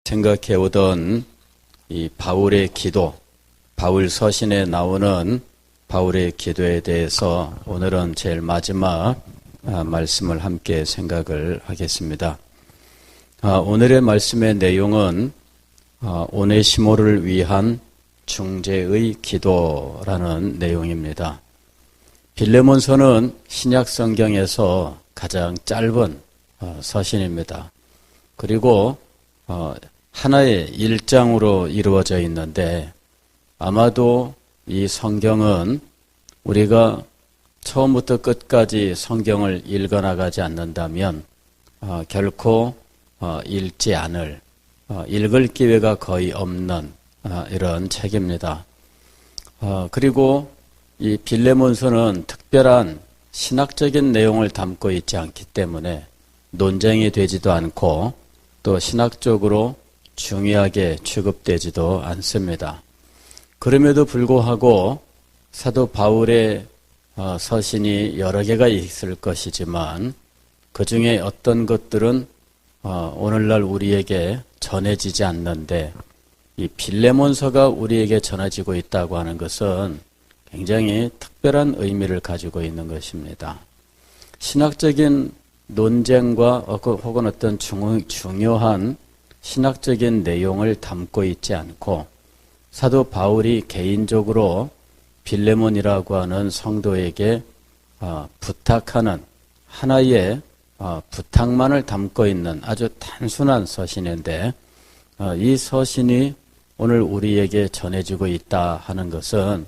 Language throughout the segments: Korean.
생각해 오던 이 바울의 기도, 바울 서신에 나오는 바울의 기도에 대해서 오늘은 제일 마지막 말씀을 함께 생각을 하겠습니다. 오늘의 말씀의 내용은 오네시모를 위한 중재의 기도라는 내용입니다. 빌레몬서는 신약 성경에서 가장 짧은 서신입니다. 그리고 하나의 일장으로 이루어져 있는데 아마도 이 성경은 우리가 처음부터 끝까지 성경을 읽어나가지 않는다면 결코 읽지 않을, 읽을 기회가 거의 없는 이런 책입니다. 그리고 이 빌레몬서는 특별한 신학적인 내용을 담고 있지 않기 때문에 논쟁이 되지도 않고 또 신학적으로 중요하게 취급되지도 않습니다. 그럼에도 불구하고 사도 바울의 서신이 여러 개가 있을 것이지만 그 중에 어떤 것들은 오늘날 우리에게 전해지지 않는데 이 빌레몬서가 우리에게 전해지고 있다고 하는 것은 굉장히 특별한 의미를 가지고 있는 것입니다. 신학적인 논쟁과 혹은 어떤 중요한 신학적인 내용을 담고 있지 않고 사도 바울이 개인적으로 빌레몬이라고 하는 성도에게 부탁하는 하나의 부탁만을 담고 있는 아주 단순한 서신인데 이 서신이 오늘 우리에게 전해지고 있다 하는 것은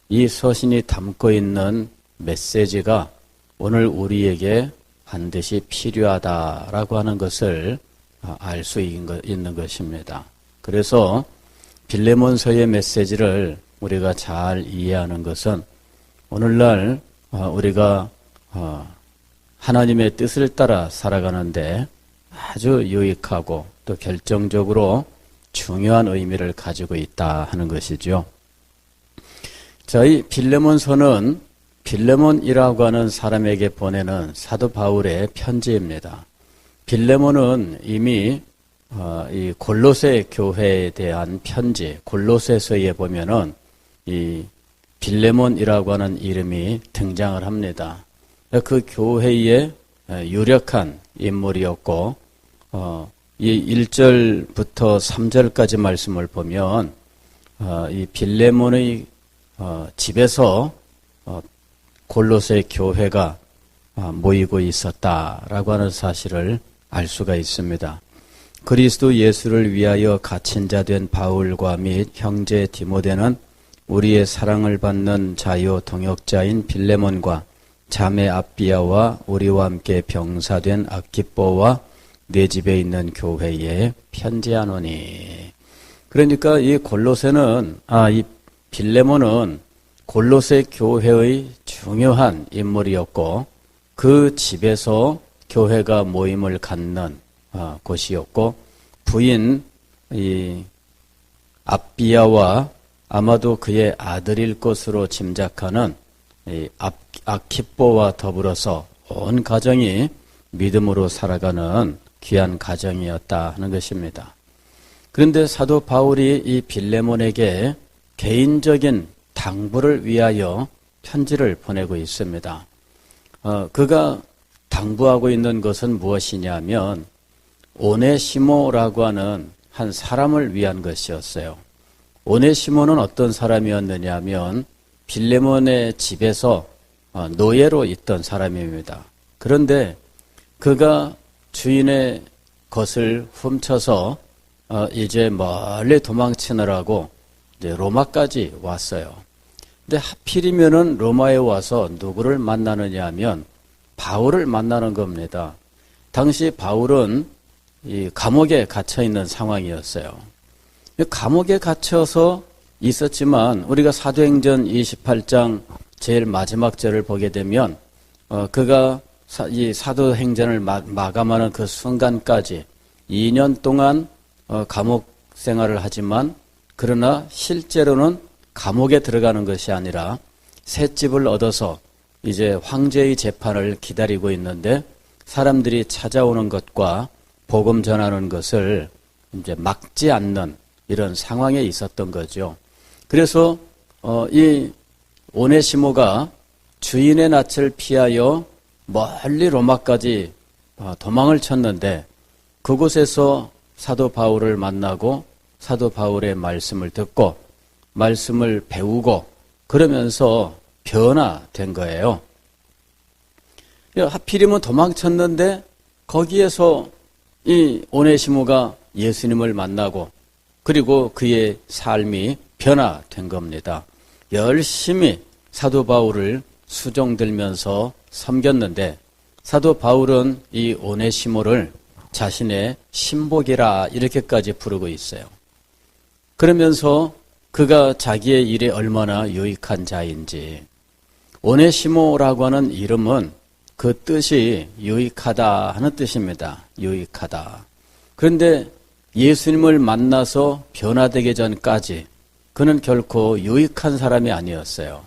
이 서신이 담고 있는 메시지가 오늘 우리에게 반드시 필요하다라고 하는 것을 알 수 있는 것입니다. 그래서 빌레몬서의 메시지를 우리가 잘 이해하는 것은 오늘날 우리가 하나님의 뜻을 따라 살아가는데 아주 유익하고 또 결정적으로 중요한 의미를 가지고 있다 하는 것이죠. 저희 빌레몬서는 빌레몬이라고 하는 사람에게 보내는 사도 바울의 편지입니다. 빌레몬은 이미 이 골로새 교회에 대한 편지, 골로새서에 보면은 이 빌레몬이라고 하는 이름이 등장을 합니다. 그 교회의 유력한 인물이었고, 이 1절부터 3절까지 말씀을 보면 이 빌레몬의 집에서 골로새 교회가 모이고 있었다라고 하는 사실을 알 수가 있습니다. 그리스도 예수를 위하여 갇힌 자 된 바울과 및 형제 디모데는 우리의 사랑을 받는 자요 동역자인 빌레몬과 자매 아비아와 우리와 함께 병사된 아키뽀와 내 집에 있는 교회에 편지하노니. 그러니까 이 골로새는 이 빌레몬은 골로새 교회의 중요한 인물이었고 그 집에서 교회가 모임을 갖는 곳이었고 부인 이 아비아와 아마도 그의 아들일 것으로 짐작하는 이 아키뽀와 더불어서 온 가정이 믿음으로 살아가는 귀한 가정이었다 하는 것입니다. 그런데 사도 바울이 이 빌레몬에게 개인적인 당부를 위하여 편지를 보내고 있습니다. 그가 당부하고 있는 것은 무엇이냐면 오네시모라고 하는 한 사람을 위한 것이었어요. 오네시모는 어떤 사람이었느냐 하면 빌레몬의 집에서 노예로 있던 사람입니다. 그런데 그가 주인의 것을 훔쳐서 이제 멀리 도망치느라고 이제 로마까지 왔어요. 근데 하필이면은 로마에 와서 누구를 만나느냐 하면 바울을 만나는 겁니다. 당시 바울은 이 감옥에 갇혀 있는 상황이었어요. 감옥에 gat혀서 있었지만 우리가 사도행전 28장 제일 마지막 절을 보게 되면 그가 이 사도행전을 마감하는 그 순간까지 2년 동안 감옥 생활을 하지만 그러나 실제로는 감옥에 들어가는 것이 아니라 새 집을 얻어서 이제 황제의 재판을 기다리고 있는데 사람들이 찾아오는 것과 복음 전하는 것을 이제 막지 않는 이런 상황에 있었던 거죠. 그래서 이 오네시모가 주인의 낯을 피하여 멀리 로마까지 도망을 쳤는데 그곳에서 사도 바울을 만나고 사도 바울의 말씀을 듣고 말씀을 배우고 그러면서 변화된 거예요. 하필이면 도망쳤는데 거기에서 이 오네시모가 예수님을 만나고 그리고 그의 삶이 변화된 겁니다. 열심히 사도 바울을 수종들면서 섬겼는데 사도 바울은 이 오네시모를 자신의 신복이라 이렇게까지 부르고 있어요. 그러면서 그가 자기의 일에 얼마나 유익한 자인지, 오네시모라고 하는 이름은 그 뜻이 유익하다 하는 뜻입니다. 유익하다. 그런데 예수님을 만나서 변화되기 전까지 그는 결코 유익한 사람이 아니었어요.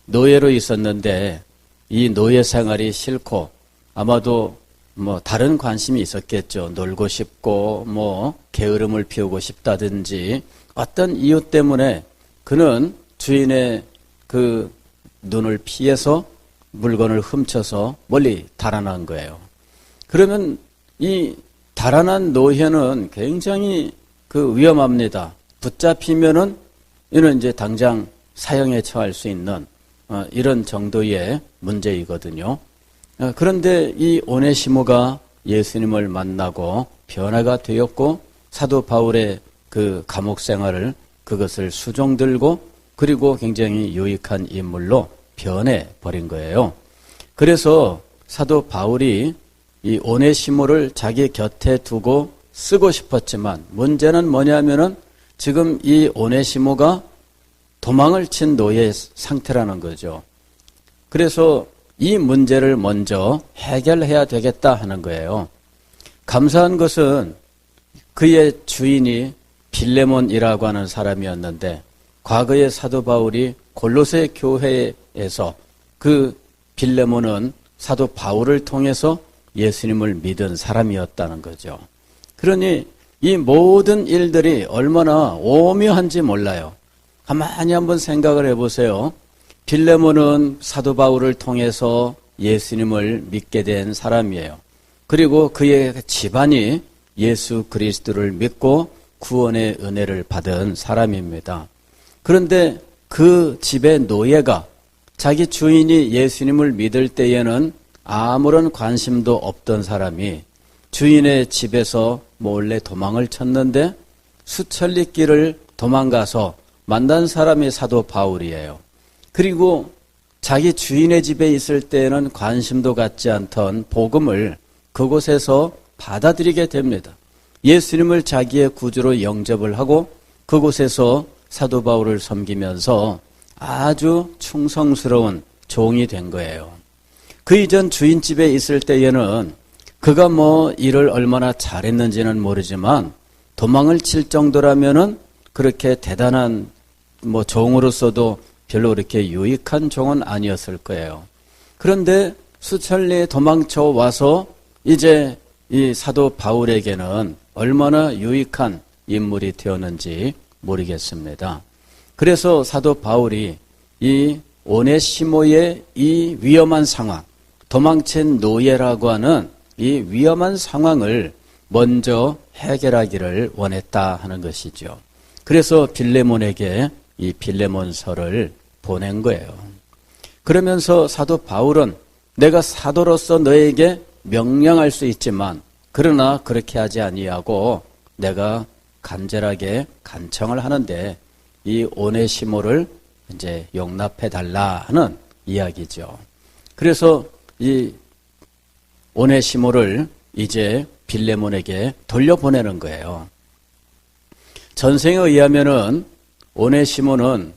노예로 있었는데 이 노예 생활이 싫고 아마도 다른 관심이 있었겠죠. 놀고 싶고 게으름을 피우고 싶다든지 어떤 이유 때문에 그는 주인의 그 눈을 피해서 물건을 훔쳐서 멀리 달아난 거예요. 그러면 이 달아난 노예는 굉장히 위험합니다. 붙잡히면은 이는 이제 당장 사형에 처할 수 있는 이런 정도의 문제이거든요. 그런데 이 오네시모가 예수님을 만나고 변화가 되었고 사도 바울의 그 감옥 생활을 그것을 수종들고 그리고 굉장히 유익한 인물로 변해버린 거예요. 그래서 사도 바울이 이 오네시모를 자기 곁에 두고 쓰고 싶었지만 문제는 뭐냐면은 지금 이 오네시모가 도망을 친 노예 상태라는 거죠. 그래서 이 문제를 먼저 해결해야 되겠다 하는 거예요. 감사한 것은 그의 주인이 빌레몬이라고 하는 사람이었는데 과거에 사도 바울이 골로새 교회에서 그 빌레몬은 사도 바울을 통해서 예수님을 믿은 사람이었다는 거죠. 그러니 이 모든 일들이 얼마나 오묘한지 몰라요. 가만히 한번 생각을 해보세요. 빌레몬은 사도 바울을 통해서 예수님을 믿게 된 사람이에요. 그리고 그의 집안이 예수 그리스도를 믿고 구원의 은혜를 받은 사람입니다. 그런데 그 집의 노예가 자기 주인이 예수님을 믿을 때에는 아무런 관심도 없던 사람이 주인의 집에서 몰래 도망을 쳤는데 수천리 길을 도망가서 만난 사람이 사도 바울이에요. 그리고 자기 주인의 집에 있을 때에는 관심도 갖지 않던 복음을 그곳에서 받아들이게 됩니다. 예수님을 자기의 구주로 영접을 하고 그곳에서 사도 바울을 섬기면서 아주 충성스러운 종이 된 거예요. 그 이전 주인 집에 있을 때에는 그가 일을 얼마나 잘했는지는 모르지만 도망을 칠 정도라면은 그렇게 대단한 종으로서도 별로 그렇게 유익한 종은 아니었을 거예요. 그런데 수천리 도망쳐 와서 이제 이 사도 바울에게는 얼마나 유익한 인물이 되었는지 모르겠습니다. 그래서 사도 바울이 이 오네시모의 이 위험한 상황, 도망친 노예라고 하는 이 위험한 상황을 먼저 해결하기를 원했다 하는 것이죠. 그래서 빌레몬에게 이 빌레몬서를 보낸 거예요. 그러면서 사도 바울은 내가 사도로서 너에게 명령할 수 있지만 그러나 그렇게 하지 아니하고 내가 간절하게 간청을 하는데 이 오네시모를 이제 용납해 달라 하는 이야기죠. 그래서 이 오네시모를 이제 빌레몬에게 돌려보내는 거예요. 전생에 의하면은 오네시모는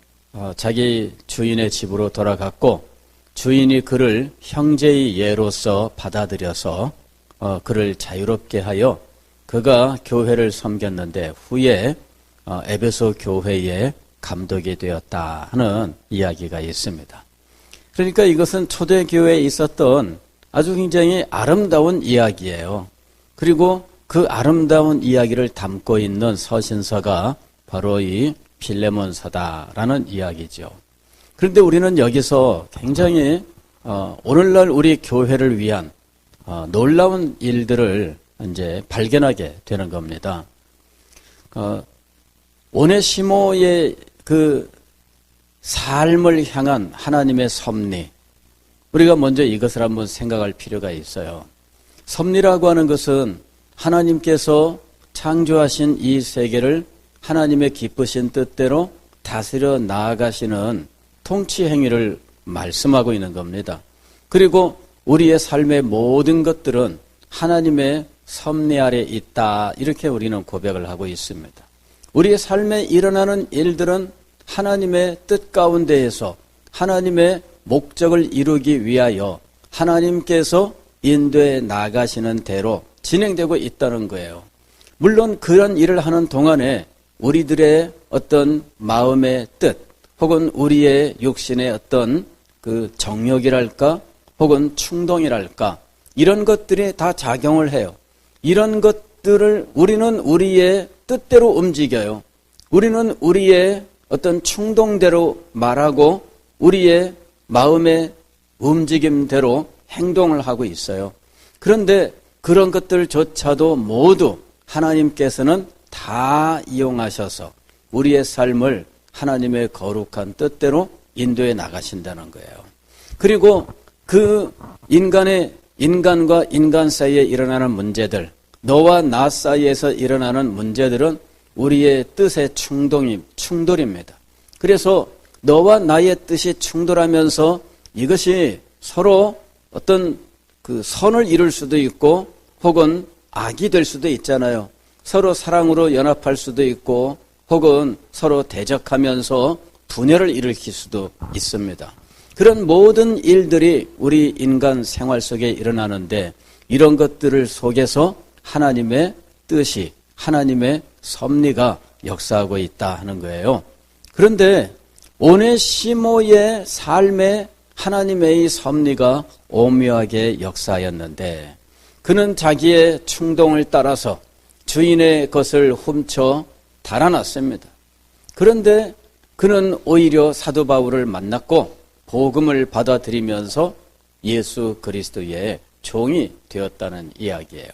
자기 주인의 집으로 돌아갔고 주인이 그를 형제의 예로서 받아들여서 그를 자유롭게 하여 그가 교회를 섬겼는데 후에 에베소 교회의 감독이 되었다 하는 이야기가 있습니다. 그러니까 이것은 초대교회에 있었던 아주 굉장히 아름다운 이야기예요. 그리고 그 아름다운 이야기를 담고 있는 서신서가 바로 이 빌레몬서다라는 이야기죠. 그런데 우리는 여기서 굉장히 오늘날 우리 교회를 위한 놀라운 일들을 이제 발견하게 되는 겁니다. 오네시모의 그 삶을 향한 하나님의 섭리, 우리가 먼저 이것을 한번 생각할 필요가 있어요. 섭리라고 하는 것은 하나님께서 창조하신 이 세계를 하나님의 기쁘신 뜻대로 다스려 나아가시는 통치 행위를 말씀하고 있는 겁니다. 그리고 우리의 삶의 모든 것들은 하나님의 섭리 아래 있다, 이렇게 우리는 고백을 하고 있습니다. 우리의 삶에 일어나는 일들은 하나님의 뜻 가운데에서 하나님의 목적을 이루기 위하여 하나님께서 인도해 나가시는 대로 진행되고 있다는 거예요. 물론 그런 일을 하는 동안에 우리들의 어떤 마음의 뜻 혹은 우리의 육신의 어떤 그 정욕이랄까 혹은 충동이랄까 이런 것들이 다 작용을 해요. 이런 것들을 우리는 우리의 뜻대로 움직여요. 우리는 우리의 어떤 충동대로 말하고 우리의 마음의 움직임대로 행동을 하고 있어요. 그런데 그런 것들조차도 모두 하나님께서는 다 이용하셔서 우리의 삶을 하나님의 거룩한 뜻대로 인도해 나가신다는 거예요. 그리고 그 인간과 인간 사이에 일어나는 문제들, 너와 나 사이에서 일어나는 문제들은 우리의 뜻의 충돌입니다. 그래서 너와 나의 뜻이 충돌하면서 이것이 서로 어떤 그 선을 이룰 수도 있고 혹은 악이 될 수도 있잖아요. 서로 사랑으로 연합할 수도 있고 혹은 서로 대적하면서 분열을 일으킬 수도 있습니다. 그런 모든 일들이 우리 인간 생활 속에 일어나는데 이런 것들을 속에서 하나님의 뜻이, 하나님의 섭리가 역사하고 있다 하는 거예요. 그런데 오네시모의 삶에 하나님의 섭리가 오묘하게 역사하였는데 그는 자기의 충동을 따라서 주인의 것을 훔쳐 달아났습니다. 그런데 그는 오히려 사도 바울을 만났고 복음을 받아들이면서 예수 그리스도의 종이 되었다는 이야기예요.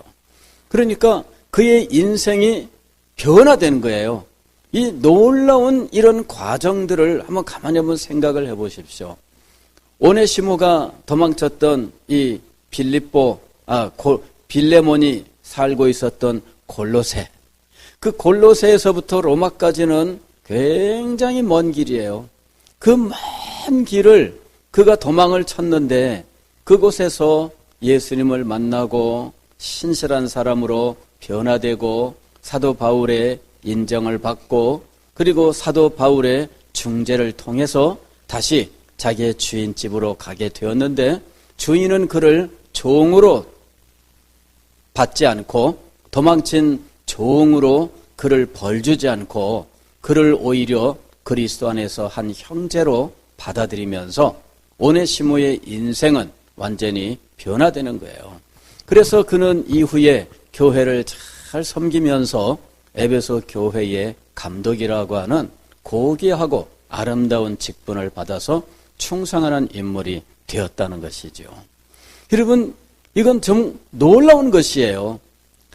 그러니까 그의 인생이 변화된 거예요. 이 놀라운 이런 과정들을 한번 가만히 한번 생각을 해보십시오. 오네시모가 도망쳤던 이 빌레몬이 살고 있었던 골로새, 그 골로새에서부터 로마까지는 굉장히 먼 길이에요. 그 먼 길을 그가 도망을 쳤는데 그곳에서 예수님을 만나고 신실한 사람으로 변화되고 사도 바울의 인정을 받고 그리고 사도 바울의 중재를 통해서 다시 자기의 주인 집으로 가게 되었는데 주인은 그를 종으로 받지 않고 도망친 종으로 그를 벌주지 않고 그를 오히려 그리스도 안에서 한 형제로 받아들이면서 오네시모의 인생은 완전히 변화되는 거예요. 그래서 그는 이후에 교회를 잘 섬기면서 에베소 교회의 감독이라고 하는 고귀하고 아름다운 직분을 받아서 충성하는 인물이 되었다는 것이죠. 여러분, 이건 좀 놀라운 것이에요.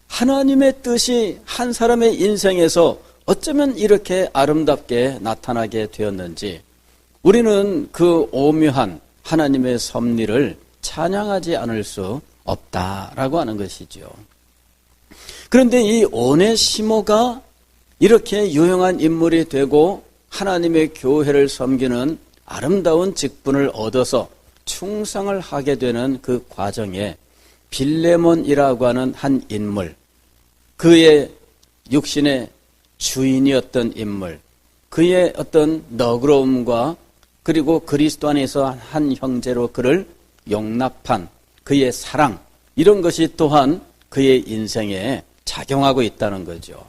하나님의 뜻이 한 사람의 인생에서 어쩌면 이렇게 아름답게 나타나게 되었는지 우리는 그 오묘한 하나님의 섭리를 찬양하지 않을 수 없다라고 하는 것이죠. 그런데 이 오네시모가 이렇게 유용한 인물이 되고 하나님의 교회를 섬기는 아름다운 직분을 얻어서 충성을 하게 되는 그 과정에 빌레몬이라고 하는 한 인물, 그의 육신의 주인이었던 인물, 그의 어떤 너그러움과 그리고 그리스도 안에서 한 형제로 그를 용납한 그의 사랑, 이런 것이 또한 그의 인생에 작용하고 있다는 거죠.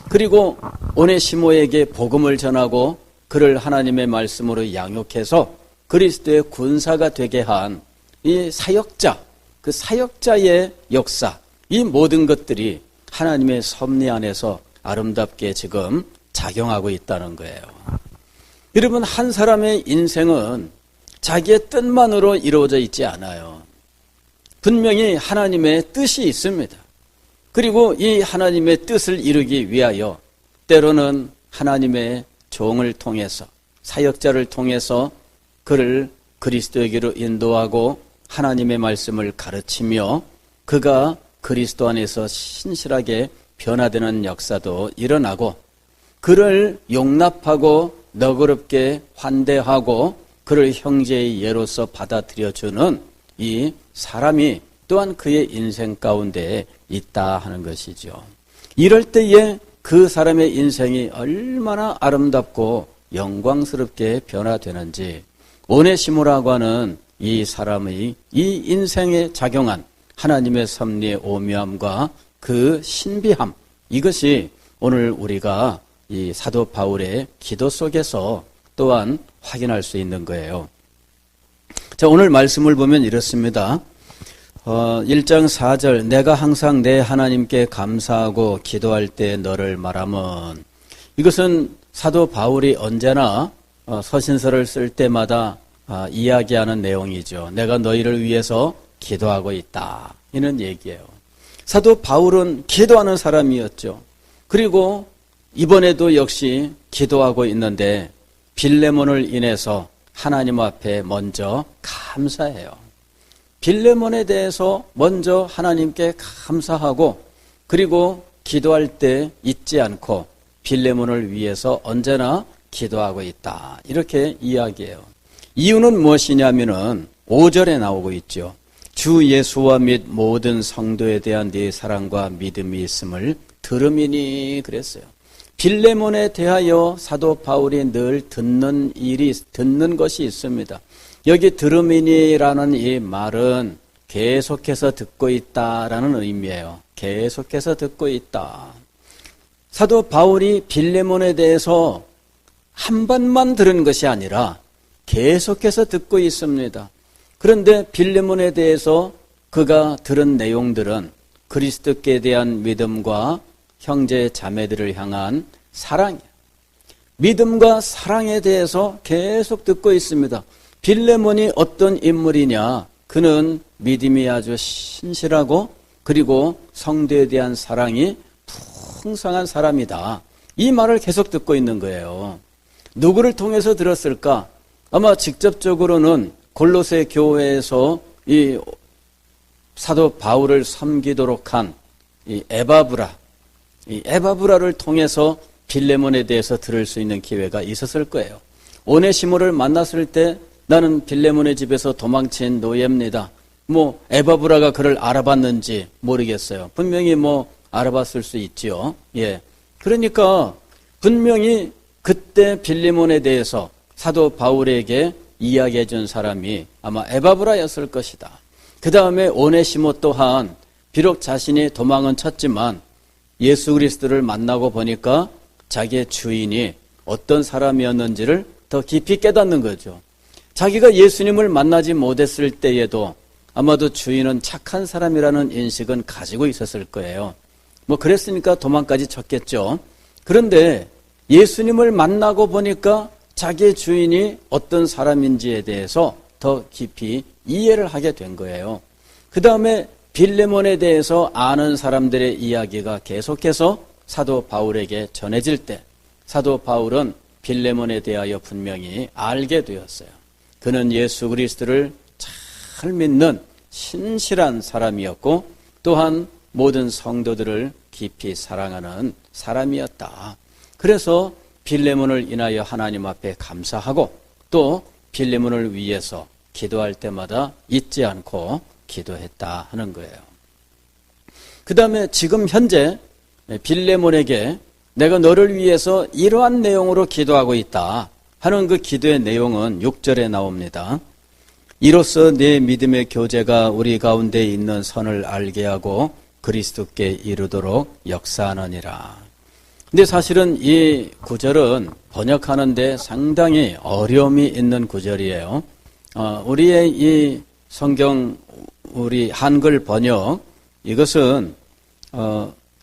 그리고 오네시모에게 복음을 전하고 그를 하나님의 말씀으로 양육해서 그리스도의 군사가 되게 한 이 사역자, 그 사역자의 역사, 이 모든 것들이 하나님의 섭리 안에서 아름답게 지금 작용하고 있다는 거예요. 여러분, 한 사람의 인생은 자기의 뜻만으로 이루어져 있지 않아요. 분명히 하나님의 뜻이 있습니다. 그리고 이 하나님의 뜻을 이루기 위하여 때로는 하나님의 종을 통해서, 사역자를 통해서 그를 그리스도에게로 인도하고 하나님의 말씀을 가르치며 그가 그리스도 안에서 신실하게 변화되는 역사도 일어나고, 그를 용납하고 너그럽게 환대하고 그를 형제의 예로서 받아들여주는 이 사람이 또한 그의 인생 가운데 있다 하는 것이죠. 이럴 때에 그 사람의 인생이 얼마나 아름답고 영광스럽게 변화되는지, 오네시모라고 하는 이 사람의 이 인생에 작용한 하나님의 섭리의 오묘함과 그 신비함, 이것이 오늘 우리가 이 사도 바울의 기도 속에서 또한 확인할 수 있는 거예요. 자, 오늘 말씀을 보면 이렇습니다. 1장 4절, 내가 항상 내 하나님께 감사하고 기도할 때 너를 말함은, 이것은 사도 바울이 언제나 서신서를 쓸 때마다 이야기하는 내용이죠. 내가 너희를 위해서 기도하고 있다, 이런 얘기예요. 사도 바울은 기도하는 사람이었죠. 그리고 이번에도 역시 기도하고 있는데 빌레몬을 인해서 하나님 앞에 먼저 감사해요. 빌레몬에 대해서 먼저 하나님께 감사하고, 그리고 기도할 때 잊지 않고 빌레몬을 위해서 언제나 기도하고 있다, 이렇게 이야기해요. 이유는 무엇이냐면은 5절에 나오고 있죠. 주 예수와 및 모든 성도에 대한 네 사랑과 믿음이 있음을 들음이니, 그랬어요. 빌레몬에 대하여 사도 바울이 늘 듣는 것이 있습니다. 여기 들음이니라는 이 말은 계속해서 듣고 있다라는 의미예요. 계속해서 듣고 있다. 사도 바울이 빌레몬에 대해서 한 번만 들은 것이 아니라 계속해서 듣고 있습니다. 그런데 빌레몬에 대해서 그가 들은 내용들은 그리스도께 대한 믿음과 형제 자매들을 향한 사랑이에요. 믿음과 사랑에 대해서 계속 듣고 있습니다. 빌레몬이 어떤 인물이냐? 그는 믿음이 아주 신실하고 그리고 성도에 대한 사랑이 풍성한 사람이다. 이 말을 계속 듣고 있는 거예요. 누구를 통해서 들었을까? 아마 직접적으로는 골로새 교회에서 이 사도 바울을 섬기도록 한 이 에바브라를 통해서 빌레몬에 대해서 들을 수 있는 기회가 있었을 거예요. 오네시모를 만났을 때 나는 빌레몬의 집에서 도망친 노예입니다. 에바브라가 그를 알아봤는지 모르겠어요. 분명히 알아봤을 수 있지요. 예. 그러니까 분명히 그때 빌레몬에 대해서 사도 바울에게 이야기해 준 사람이 아마 에바브라였을 것이다. 그 다음에 오네시모 또한 비록 자신이 도망은 쳤지만 예수 그리스도를 만나고 보니까 자기의 주인이 어떤 사람이었는지를 더 깊이 깨닫는 거죠. 자기가 예수님을 만나지 못했을 때에도 아마도 주인은 착한 사람이라는 인식은 가지고 있었을 거예요. 그랬으니까 도망까지 쳤겠죠. 그런데 예수님을 만나고 보니까 자기의 주인이 어떤 사람인지에 대해서 더 깊이 이해를 하게 된 거예요. 그 다음에 빌레몬에 대해서 아는 사람들의 이야기가 계속해서 사도 바울에게 전해질 때 사도 바울은 빌레몬에 대하여 분명히 알게 되었어요. 그는 예수 그리스도를 잘 믿는 신실한 사람이었고 또한 모든 성도들을 깊이 사랑하는 사람이었다. 그래서 빌레몬을 인하여 하나님 앞에 감사하고 또 빌레몬을 위해서 기도할 때마다 잊지 않고 기도했다 하는 거예요. 그 다음에 지금 현재 빌레몬에게 내가 너를 위해서 이러한 내용으로 기도하고 있다 하는 그 기도의 내용은 6절에 나옵니다. 이로써 내 믿음의 교제가 우리 가운데 있는 선을 알게 하고 그리스도께 이르도록 역사하느니라. 근데 사실은 이 구절은 번역하는데 상당히 어려움이 있는 구절이에요. 우리의 이 성경, 우리 한글 번역, 이것은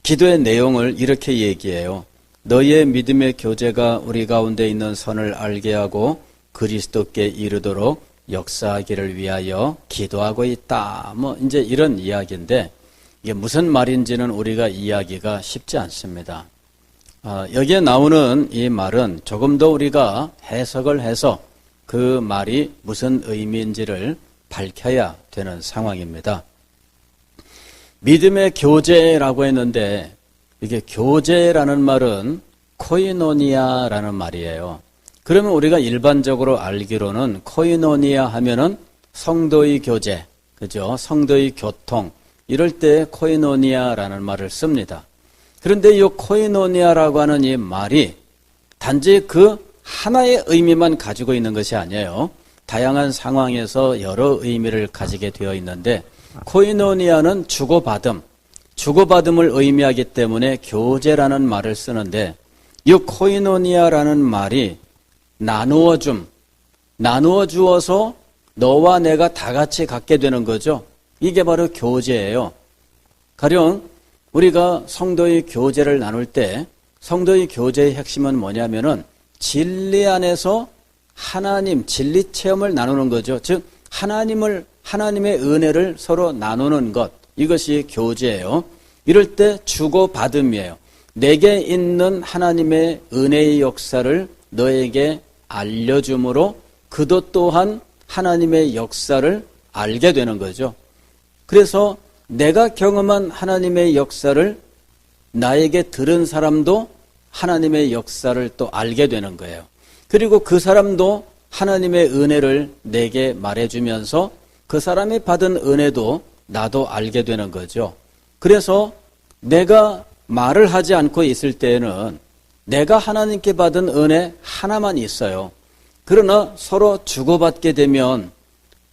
기도의 내용을 이렇게 얘기해요. 너희의 믿음의 교제가 우리 가운데 있는 선을 알게 하고 그리스도께 이르도록 역사하기를 위하여 기도하고 있다. 이제 이런 이야기인데 이게 무슨 말인지는 우리가 이해하기가 쉽지 않습니다. 여기에 나오는 이 말은 조금 더 우리가 해석을 해서 그 말이 무슨 의미인지를 밝혀야 되는 상황입니다. 믿음의 교제라고 했는데 이게 교제라는 말은 코이노니아라는 말이에요. 그러면 우리가 일반적으로 알기로는 코이노니아 하면은 성도의 교제, 그죠? 성도의 교통, 이럴 때 코이노니아라는 말을 씁니다. 그런데 이 코이노니아라고 하는 이 말이 단지 그 하나의 의미만 가지고 있는 것이 아니에요. 다양한 상황에서 여러 의미를 가지게 되어 있는데 코이노니아는 주고받음을 의미하기 때문에 교제라는 말을 쓰는데 이 코이노니아라는 말이 나누어 주어서 너와 내가 다 같이 갖게 되는 거죠. 이게 바로 교제예요. 가령 우리가 성도의 교제를 나눌 때 성도의 교제의 핵심은 뭐냐면은 진리 안에서 하나님, 진리 체험을 나누는 거죠. 즉 하나님의 은혜를 서로 나누는 것, 이것이 교제예요. 이럴 때 주고받음이에요. 내게 있는 하나님의 은혜의 역사를 너에게 알려줌으로 그도 또한 하나님의 역사를 알게 되는 거죠. 그래서 내가 경험한 하나님의 역사를 나에게 들은 사람도 하나님의 역사를 또 알게 되는 거예요. 그리고 그 사람도 하나님의 은혜를 내게 말해주면서 그 사람이 받은 은혜도 나도 알게 되는 거죠. 그래서 내가 말을 하지 않고 있을 때에는 내가 하나님께 받은 은혜 하나만 있어요. 그러나 서로 주고받게 되면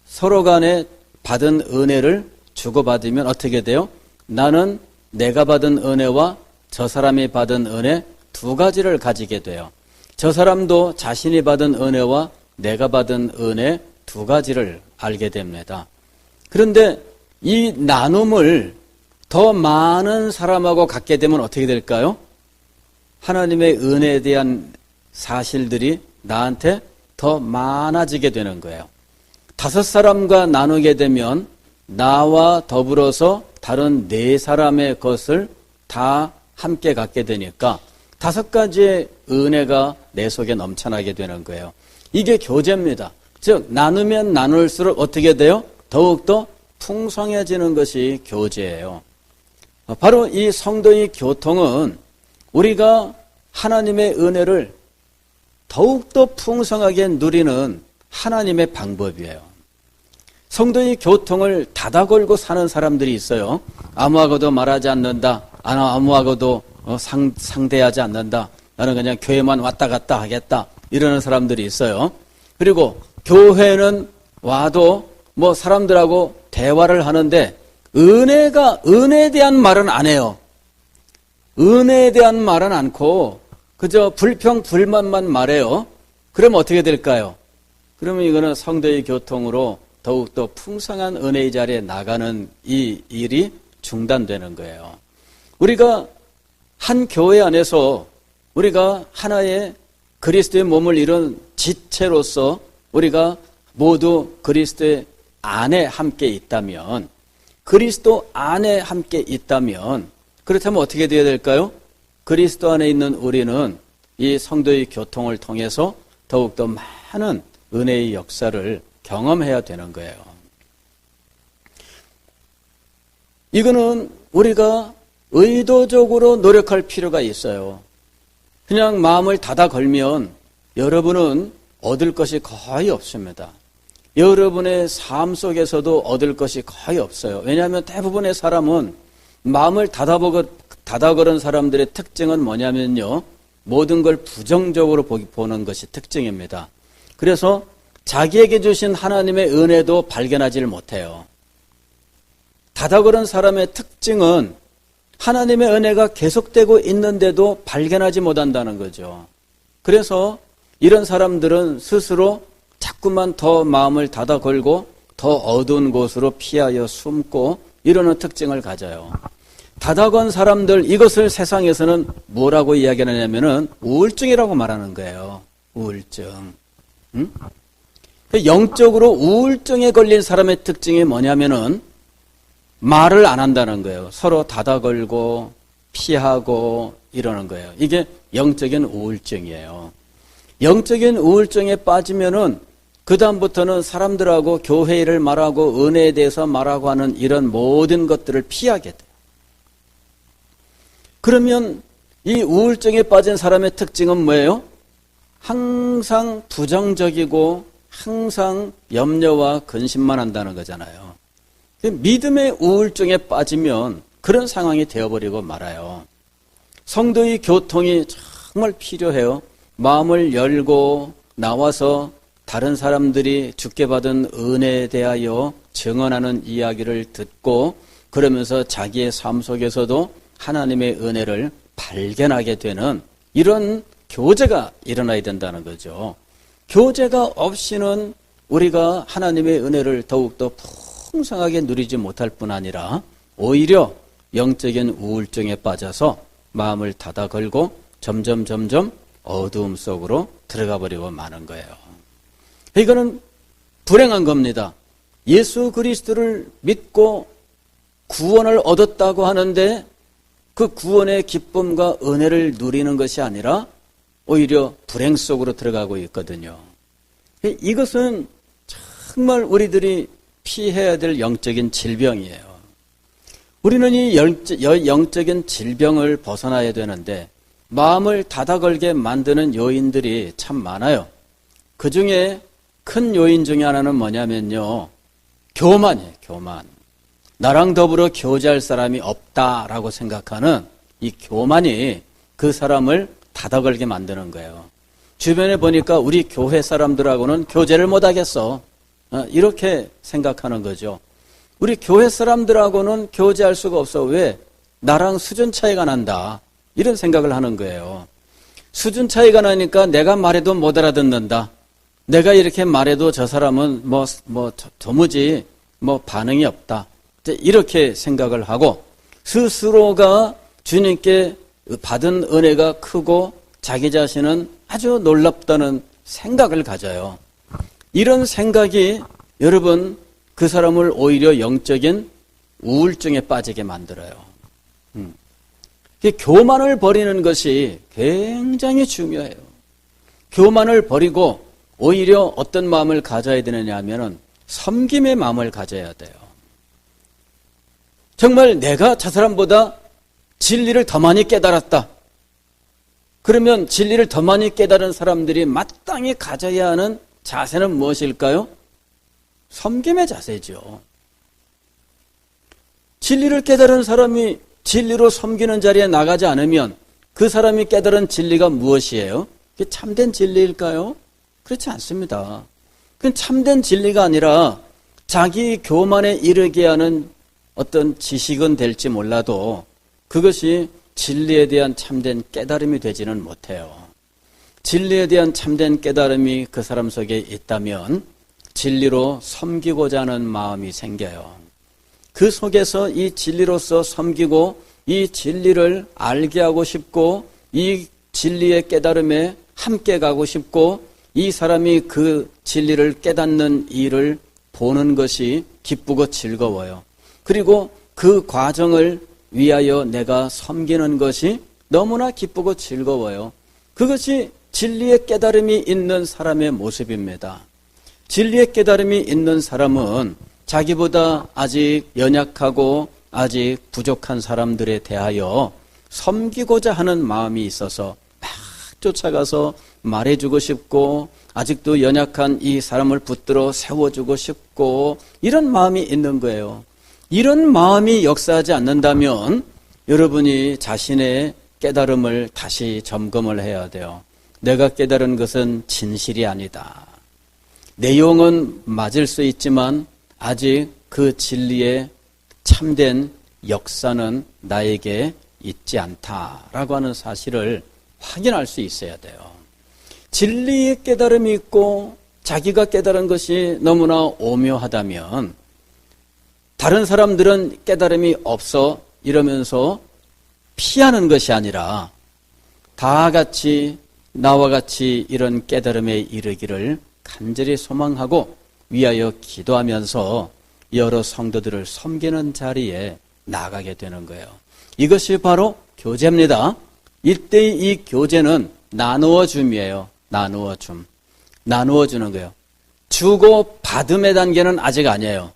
서로 간에 받은 은혜를 주고받으면 어떻게 돼요? 나는 내가 받은 은혜와 저 사람이 받은 은혜 두 가지를 가지게 돼요. 저 사람도 자신이 받은 은혜와 내가 받은 은혜 두 가지를 알게 됩니다. 그런데 이 나눔을 더 많은 사람하고 갖게 되면 어떻게 될까요? 하나님의 은혜에 대한 사실들이 나한테 더 많아지게 되는 거예요. 5사람과 나누게 되면 나와 더불어서 다른 4사람의 것을 다 함께 갖게 되니까 5가지의 은혜가 내 속에 넘쳐나게 되는 거예요. 이게 교제입니다. 즉 나누면 나눌수록 어떻게 돼요? 더욱더 풍성해지는 것이 교제예요. 바로 이 성도의 교통은 우리가 하나님의 은혜를 더욱더 풍성하게 누리는 하나님의 방법이에요. 성도의 교통을 닫아 걸고 사는 사람들이 있어요. 아무하고도 말하지 않는다. 아무하고도 상대하지 않는다. 나는 그냥 교회만 왔다 갔다 하겠다. 이러는 사람들이 있어요. 그리고 교회는 와도 사람들하고 대화를 하는데 은혜에 대한 말은 안 해요. 은혜에 대한 말은 않고 그저 불평, 불만만 말해요. 그러면 어떻게 될까요? 그러면 이거는 성도의 교통으로 더욱더 풍성한 은혜의 자리에 나가는 이 일이 중단되는 거예요. 우리가 한 교회 안에서 우리가 하나의 그리스도의 몸을 이룬 지체로서 우리가 모두 그리스도의 안에 함께 있다면, 그리스도 안에 함께 있다면, 그렇다면 어떻게 되어야 될까요? 그리스도 안에 있는 우리는 이 성도의 교통을 통해서 더욱더 많은 은혜의 역사를 경험해야 되는 거예요. 이거는 우리가 의도적으로 노력할 필요가 있어요. 그냥 마음을 닫아 걸면 여러분은 얻을 것이 거의 없습니다. 여러분의 삶 속에서도 얻을 것이 거의 없어요. 왜냐하면 대부분의 사람은 마음을 닫아 걸은 사람들의 특징은 뭐냐면요, 모든 걸 부정적으로 보는 것이 특징입니다. 그래서 자기에게 주신 하나님의 은혜도 발견하지를 못해요. 닫아 걸은 사람의 특징은 하나님의 은혜가 계속되고 있는데도 발견하지 못한다는 거죠. 그래서 이런 사람들은 스스로 자꾸만 더 마음을 닫아 걸고 더 어두운 곳으로 피하여 숨고 이러는 특징을 가져요. 다다건 사람들, 이것을 세상에서는 뭐라고 이야기하냐면은 우울증이라고 말하는 거예요. 우울증. 응? 영적으로 우울증에 걸린 사람의 특징이 뭐냐면은 말을 안 한다는 거예요. 서로 다다걸고 피하고 이러는 거예요. 이게 영적인 우울증이에요. 영적인 우울증에 빠지면은 그다음부터는 사람들하고 교회 일을 말하고 은혜에 대해서 말하고 하는 이런 모든 것들을 피하게 돼요. 그러면 이 우울증에 빠진 사람의 특징은 뭐예요? 항상 부정적이고 항상 염려와 근심만 한다는 거잖아요. 믿음의 우울증에 빠지면 그런 상황이 되어버리고 말아요. 성도의 교통이 정말 필요해요. 마음을 열고 나와서 다른 사람들이 주께 받은 은혜에 대하여 증언하는 이야기를 듣고 그러면서 자기의 삶 속에서도 하나님의 은혜를 발견하게 되는 이런 교제가 일어나야 된다는 거죠. 교제가 없이는 우리가 하나님의 은혜를 더욱더 풍성하게 누리지 못할 뿐 아니라 오히려 영적인 우울증에 빠져서 마음을 닫아 걸고 점점 어두움 속으로 들어가 버리고 마는 거예요. 이거는 불행한 겁니다. 예수 그리스도를 믿고 구원을 얻었다고 하는데 그 구원의 기쁨과 은혜를 누리는 것이 아니라 오히려 불행 속으로 들어가고 있거든요. 이것은 정말 우리들이 피해야 될 영적인 질병이에요. 우리는 이 영적인 질병을 벗어나야 되는데 마음을 닫아걸게 만드는 요인들이 참 많아요. 그 중에 큰 요인 중에 하나는 뭐냐면요. 교만이에요. 교만. 나랑 더불어 교제할 사람이 없다라고 생각하는 이 교만이 그 사람을 닫아걸게 만드는 거예요. 주변에 보니까 우리 교회 사람들하고는 교제를 못하겠어. 이렇게 생각하는 거죠. 우리 교회 사람들하고는 교제할 수가 없어. 왜? 나랑 수준 차이가 난다. 이런 생각을 하는 거예요. 수준 차이가 나니까 내가 말해도 못 알아듣는다. 내가 이렇게 말해도 저 사람은 도무지 반응이 없다. 이렇게 생각을 하고 스스로가 주님께 받은 은혜가 크고 자기 자신은 아주 놀랍다는 생각을 가져요. 이런 생각이 여러분 그 사람을 오히려 영적인 우울증에 빠지게 만들어요. 교만을 버리는 것이 굉장히 중요해요. 교만을 버리고 오히려 어떤 마음을 가져야 되느냐 하면은 섬김의 마음을 가져야 돼요. 정말 내가 저 사람보다 진리를 더 많이 깨달았다. 그러면 진리를 더 많이 깨달은 사람들이 마땅히 가져야 하는 자세는 무엇일까요? 섬김의 자세죠. 진리를 깨달은 사람이 진리로 섬기는 자리에 나가지 않으면 그 사람이 깨달은 진리가 무엇이에요? 그게 참된 진리일까요? 그렇지 않습니다. 그건 참된 진리가 아니라 자기 교만에 이르게 하는 어떤 지식은 될지 몰라도 그것이 진리에 대한 참된 깨달음이 되지는 못해요. 진리에 대한 참된 깨달음이 그 사람 속에 있다면 진리로 섬기고자 하는 마음이 생겨요. 그 속에서 이 진리로서 섬기고 이 진리를 알게 하고 싶고 이 진리의 깨달음에 함께 가고 싶고 이 사람이 그 진리를 깨닫는 일을 보는 것이 기쁘고 즐거워요. 그리고 그 과정을 위하여 내가 섬기는 것이 너무나 기쁘고 즐거워요. 그것이 진리의 깨달음이 있는 사람의 모습입니다. 진리의 깨달음이 있는 사람은 자기보다 아직 연약하고 아직 부족한 사람들에 대하여 섬기고자 하는 마음이 있어서 막 쫓아가서 말해주고 싶고 아직도 연약한 이 사람을 붙들어 세워주고 싶고 이런 마음이 있는 거예요. 이런 마음이 역사하지 않는다면 여러분이 자신의 깨달음을 다시 점검을 해야 돼요. 내가 깨달은 것은 진실이 아니다. 내용은 맞을 수 있지만 아직 그 진리의 참된 역사는 나에게 있지 않다라고 하는 사실을 확인할 수 있어야 돼요. 진리의 깨달음이 있고 자기가 깨달은 것이 너무나 오묘하다면 다른 사람들은 깨달음이 없어 이러면서 피하는 것이 아니라 다 같이 나와 같이 이런 깨달음에 이르기를 간절히 소망하고 위하여 기도하면서 여러 성도들을 섬기는 자리에 나가게 되는 거예요. 이것이 바로 교제입니다. 이때의 이 교제는 나누어줌이에요. 나누어줌. 나누어주는 거예요. 주고 받음의 단계는 아직 아니에요.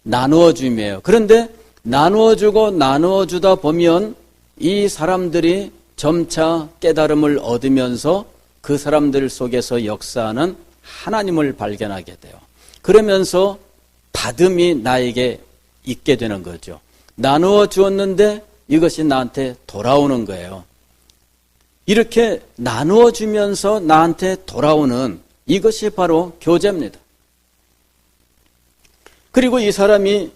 나누어줌이에요. 그런데 나누어주고 나누어주다 보면 이 사람들이 점차 깨달음을 얻으면서 그 사람들 속에서 역사하는 하나님을 발견하게 돼요. 그러면서 받음이 나에게 있게 되는 거죠. 나누어 주었는데 이것이 나한테 돌아오는 거예요. 이렇게 나누어 주면서 나한테 돌아오는 이것이 바로 교제입니다. 그리고 이 사람이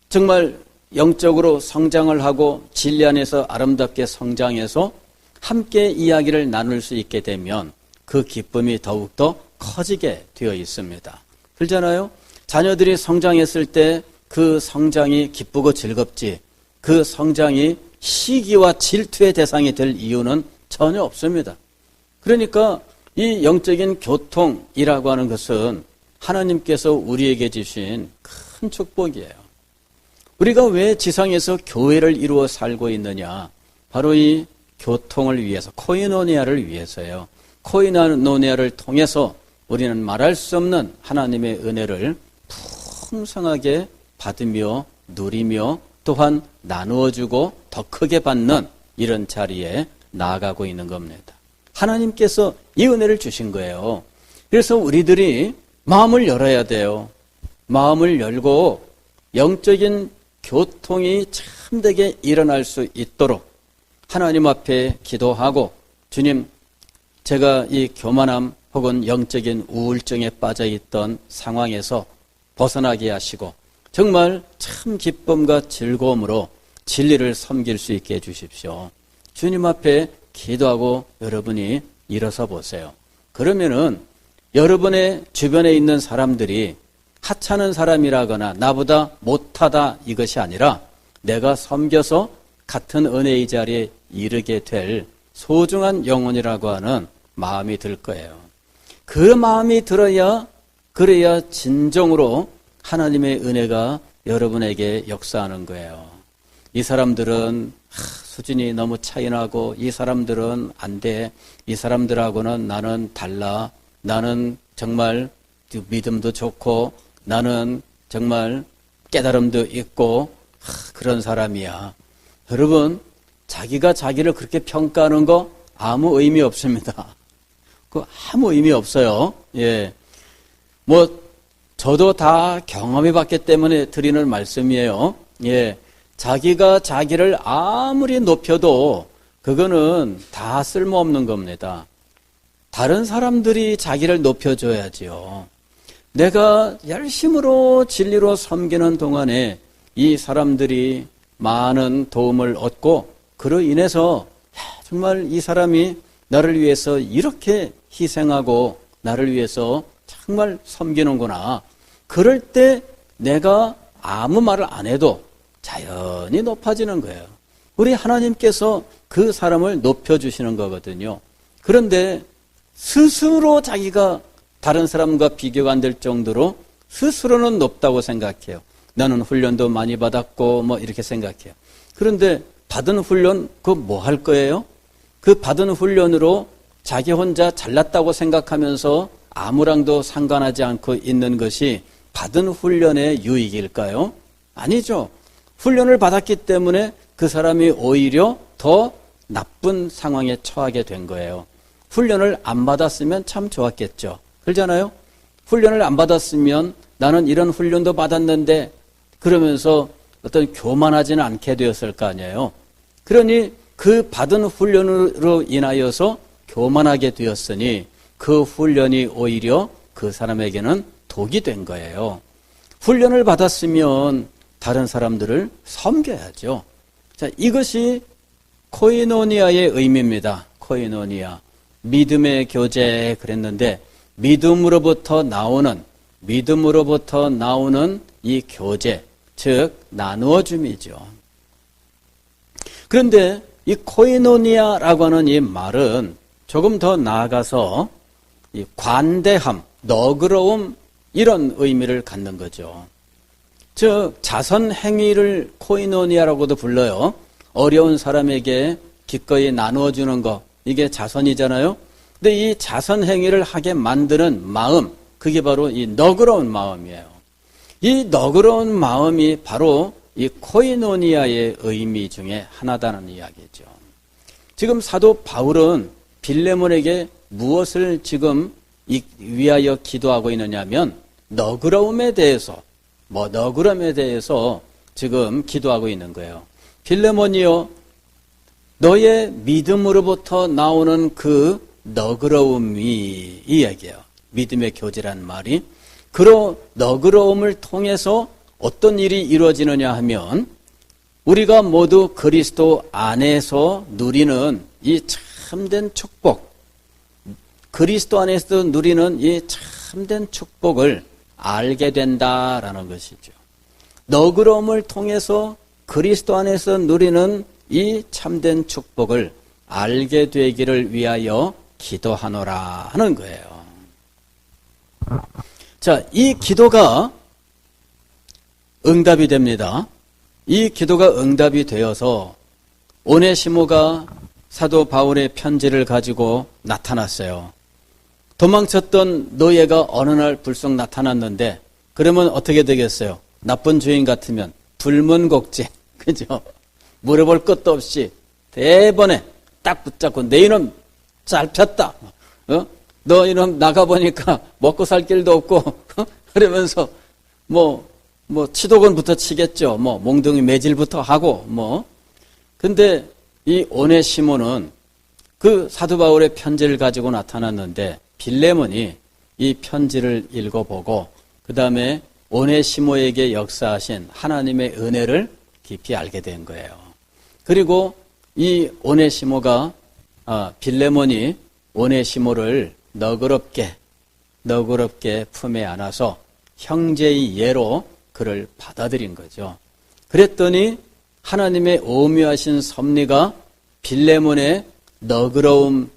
정말 영적으로 성장을 하고 진리 안에서 아름답게 성장해서 함께 이야기를 나눌 수 있게 되면 그 기쁨이 더욱더 커지게 되어 있습니다. 그렇잖아요? 자녀들이 성장했을 때 그 성장이 기쁘고 즐겁지 그 성장이 시기와 질투의 대상이 될 이유는 전혀 없습니다. 그러니까 이 영적인 교통이라고 하는 것은 하나님께서 우리에게 주신 큰 축복이에요. 우리가 왜 지상에서 교회를 이루어 살고 있느냐? 바로 이 교통을 위해서, 코이노니아를 위해서요. 코이노니아를 통해서 우리는 말할 수 없는 하나님의 은혜를 풍성하게 받으며 누리며 또한 나누어주고 더 크게 받는 이런 자리에 나아가고 있는 겁니다. 하나님께서 이 은혜를 주신 거예요. 그래서 우리들이 마음을 열어야 돼요. 마음을 열고 영적인 교통이 참되게 일어날 수 있도록 하나님 앞에 기도하고 주님, 제가 이 교만함 혹은 영적인 우울증에 빠져있던 상황에서 벗어나게 하시고 정말 참 기쁨과 즐거움으로 진리를 섬길 수 있게 해주십시오. 주님 앞에 기도하고 여러분이 일어서 보세요. 그러면은 여러분의 주변에 있는 사람들이 하찮은 사람이라거나 나보다 못하다 이것이 아니라 내가 섬겨서 같은 은혜의 자리에 이르게 될 소중한 영혼이라고 하는 마음이 들 거예요. 그 마음이 들어야 그래야 진정으로 하나님의 은혜가 여러분에게 역사하는 거예요. 이 사람들은 수준이 너무 차이나고 이 사람들은 안 돼. 이 사람들하고는 나는 달라. 나는 정말 믿음도 좋고 나는 정말 깨달음도 있고 그런 사람이야. 여러분, 자기가 자기를 그렇게 평가하는 거 아무 의미 없습니다. 그 아무 의미 없어요. 예. 저도 다 경험해 봤기 때문에 드리는 말씀이에요. 예. 자기가 자기를 아무리 높여도 그거는 다 쓸모없는 겁니다. 다른 사람들이 자기를 높여줘야지요. 내가 열심으로 진리로 섬기는 동안에 이 사람들이 많은 도움을 얻고 그로 인해서 정말 이 사람이 나를 위해서 이렇게 희생하고 나를 위해서 정말 섬기는구나. 그럴 때 내가 아무 말을 안 해도 자연히 높아지는 거예요. 우리 하나님께서 그 사람을 높여주시는 거거든요. 그런데 스스로 자기가 다른 사람과 비교가 안 될 정도로 스스로는 높다고 생각해요. 나는 훈련도 많이 받았고 이렇게 생각해요. 그런데 받은 훈련 그거 뭐 할 거예요? 그 받은 훈련으로 자기 혼자 잘났다고 생각하면서 아무랑도 상관하지 않고 있는 것이 받은 훈련의 유익일까요? 아니죠. 훈련을 받았기 때문에 그 사람이 오히려 더 나쁜 상황에 처하게 된 거예요. 훈련을 안 받았으면 참 좋았겠죠. 그렇잖아요? 훈련을 안 받았으면 나는 이런 훈련도 받았는데 그러면서 어떤 교만하지는 않게 되었을 거 아니에요. 그러니 그 받은 훈련으로 인하여서 교만하게 되었으니 그 훈련이 오히려 그 사람에게는 독이 된 거예요. 훈련을 받았으면 다른 사람들을 섬겨야죠. 자, 이것이 코이노니아의 의미입니다. 코이노니아. 믿음의 교제 그랬는데 믿음으로부터 나오는 이 교제, 즉 나누어 줌이죠. 그런데 이 코이노니아라고 하는 이 말은 조금 더 나아가서 이 관대함, 너그러움 이런 의미를 갖는 거죠. 즉 자선 행위를 코이노니아라고도 불러요. 어려운 사람에게 기꺼이 나누어 주는 거, 이게 자선이잖아요. 근데 이 자선 행위를 하게 만드는 마음, 그게 바로 이 너그러운 마음이에요. 이 너그러운 마음이 바로 이 코이노니아의 의미 중에 하나다는 이야기죠. 지금 사도 바울은 빌레몬에게 무엇을 지금 위하여 기도하고 있느냐면 너그러움에 대해서 지금 기도하고 있는 거예요. 빌레몬이여, 너의 믿음으로부터 나오는 그 너그러움이, 이 얘기예요. 믿음의 교제란 말이. 그런 너그러움을 통해서 어떤 일이 이루어지느냐 하면 우리가 모두 그리스도 안에서 누리는 이 참된 축복, 그리스도 안에서 누리는 이 참된 축복을 알게 된다라는 것이죠. 너그러움을 통해서 그리스도 안에서 누리는 이 참된 축복을 알게 되기를 위하여 기도하노라 하는 거예요. 자, 이 기도가 응답이 됩니다. 이 기도가 응답이 되어서 오네시모가 사도 바울의 편지를 가지고 나타났어요. 도망쳤던 노예가 어느 날 불쑥 나타났는데 그러면 어떻게 되겠어요? 나쁜 주인 같으면 불문곡제, 그죠? 물어볼 것도 없이 대번에 딱 붙잡고 내 이놈 짧혔다. 너 이놈 나가보니까 먹고 살 길도 없고 그러면서 뭐 치도건부터 치겠죠. 몽둥이 매질부터 하고 근데 이 오네시모는 그 사도 바울의 편지를 가지고 나타났는데 빌레몬이 이 편지를 읽어보고 그 다음에 오네시모에게 역사하신 하나님의 은혜를 깊이 알게 된 거예요. 그리고 이 오네시모가 빌레몬이 오네시모를 너그럽게 품에 안아서 형제의 예로 그를 받아들인 거죠. 그랬더니 하나님의 오묘하신 섭리가 빌레몬의 너그러움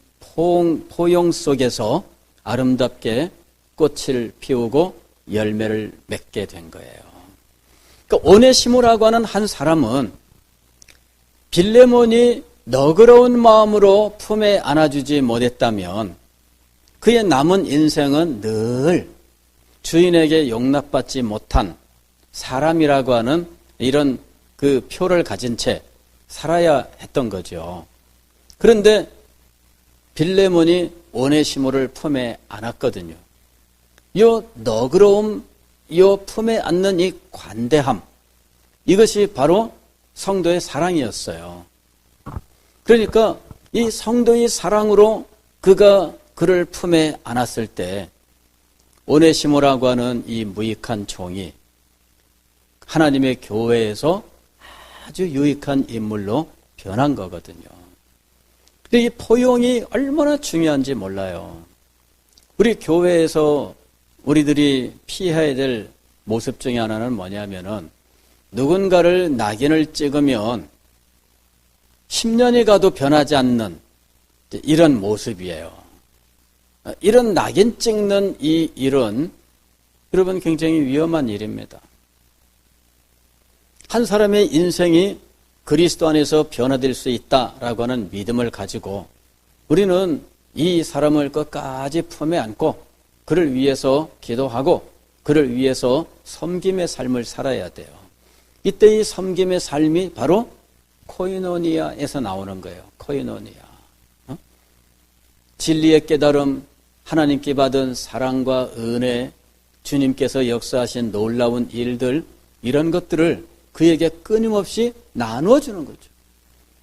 포용 속에서 아름답게 꽃을 피우고 열매를 맺게 된 거예요. 그러니까 오네시모라고 하는 한 사람은 빌레몬이 너그러운 마음으로 품에 안아주지 못했다면 그의 남은 인생은 늘 주인에게 용납받지 못한 사람이라고 하는 이런 그 표를 가진 채 살아야 했던 거죠. 그런데 빌레몬이 오네시모를 품에 안았거든요. 이 너그러움, 이 품에 안는 이 관대함, 이것이 바로 성도의 사랑이었어요. 그러니까 이 성도의 사랑으로 그가 그를 품에 안았을 때 오네시모라고 하는 이 무익한 종이 하나님의 교회에서 아주 유익한 인물로 변한 거거든요. 이 포용이 얼마나 중요한지 몰라요. 우리 교회에서 우리들이 피해야 될 모습 중에 하나는 뭐냐면은 누군가를 낙인을 찍으면 10년이 가도 변하지 않는 이런 모습이에요. 이런 낙인 찍는 이 일은 여러분 굉장히 위험한 일입니다. 한 사람의 인생이 그리스도 안에서 변화될 수 있다라고 하는 믿음을 가지고 우리는 이 사람을 끝까지 품에 안고 그를 위해서 기도하고 그를 위해서 섬김의 삶을 살아야 돼요. 이때 이 섬김의 삶이 바로 코이노니아에서 나오는 거예요. 코이노니아. 진리의 깨달음, 하나님께 받은 사랑과 은혜, 주님께서 역사하신 놀라운 일들, 이런 것들을 그에게 끊임없이 나누어 주는 거죠.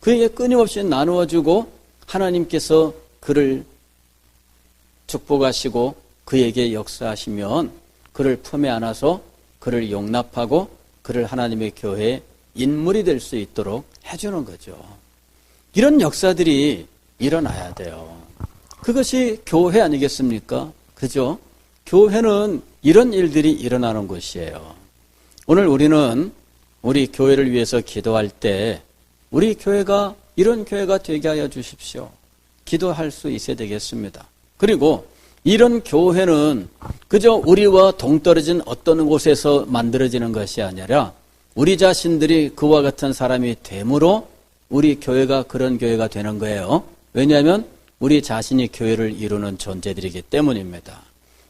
그에게 끊임없이 나누어 주고 하나님께서 그를 축복하시고 그에게 역사하시면 그를 품에 안아서 그를 용납하고 그를 하나님의 교회의 인물이 될 수 있도록 해주는 거죠. 이런 역사들이 일어나야 돼요. 그것이 교회 아니겠습니까? 그죠? 교회는 이런 일들이 일어나는 곳이에요. 오늘 우리는 우리 교회를 위해서 기도할 때 우리 교회가 이런 교회가 되게 하여 주십시오. 기도할 수 있어야 되겠습니다. 그리고 이런 교회는 그저 우리와 동떨어진 어떤 곳에서 만들어지는 것이 아니라 우리 자신들이 그와 같은 사람이 됨으로 우리 교회가 그런 교회가 되는 거예요. 왜냐하면 우리 자신이 교회를 이루는 존재들이기 때문입니다.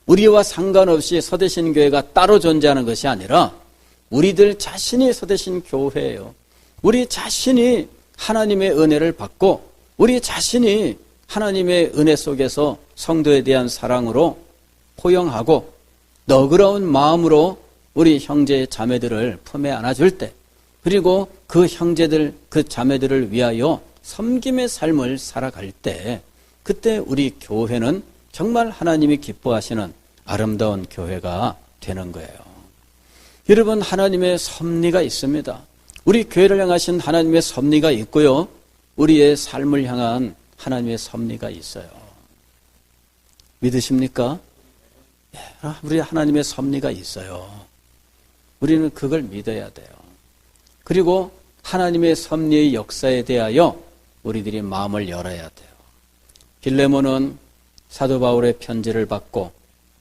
우리와 상관없이 서대신 교회가 따로 존재하는 것이 아니라 우리들 자신이 서대신 교회예요. 우리 자신이 하나님의 은혜를 받고 우리 자신이 하나님의 은혜 속에서 성도에 대한 사랑으로 포용하고 너그러운 마음으로 우리 형제 자매들을 품에 안아줄 때, 그리고 그 형제들 그 자매들을 위하여 섬김의 삶을 살아갈 때, 그때 우리 교회는 정말 하나님이 기뻐하시는 아름다운 교회가 되는 거예요. 여러분, 하나님의 섭리가 있습니다. 우리 교회를 향하신 하나님의 섭리가 있고요, 우리의 삶을 향한 하나님의 섭리가 있어요. 믿으십니까? 우리 하나님의 섭리가 있어요. 우리는 그걸 믿어야 돼요. 그리고 하나님의 섭리의 역사에 대하여 우리들이 마음을 열어야 돼요. 빌레몬은 사도 바울의 편지를 받고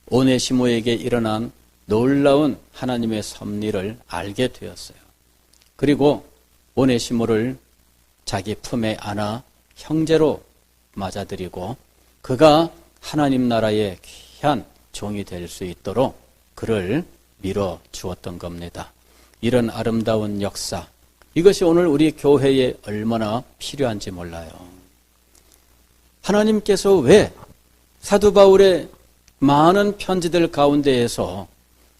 오네시모에게 일어난 놀라운 하나님의 섭리를 알게 되었어요. 그리고 오네시모를 자기 품에 안아 형제로 맞아들이고 그가 하나님 나라의 귀한 종이 될 수 있도록 그를 밀어 주었던 겁니다. 이런 아름다운 역사, 이것이 오늘 우리 교회에 얼마나 필요한지 몰라요. 하나님께서 왜 사도 바울의 많은 편지들 가운데에서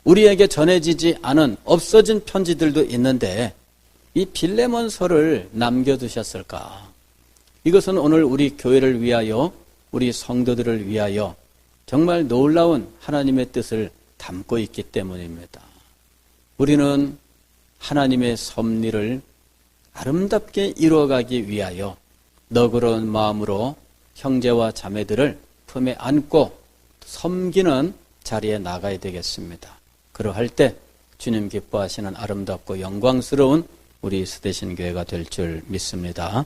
우리에게 전해지지 않은 없어진 편지들도 있는데 이 빌레몬서를 남겨두셨을까? 이것은 오늘 우리 교회를 위하여, 우리 성도들을 위하여 정말 놀라운 하나님의 뜻을 담고 있기 때문입니다. 우리는 하나님의 섭리를 아름답게 이루어가기 위하여 너그러운 마음으로 형제와 자매들을 품에 안고 섬기는 자리에 나가야 되겠습니다. 그러할 때 주님 기뻐하시는 아름답고 영광스러운 우리 스대신 교회가 될 줄 믿습니다.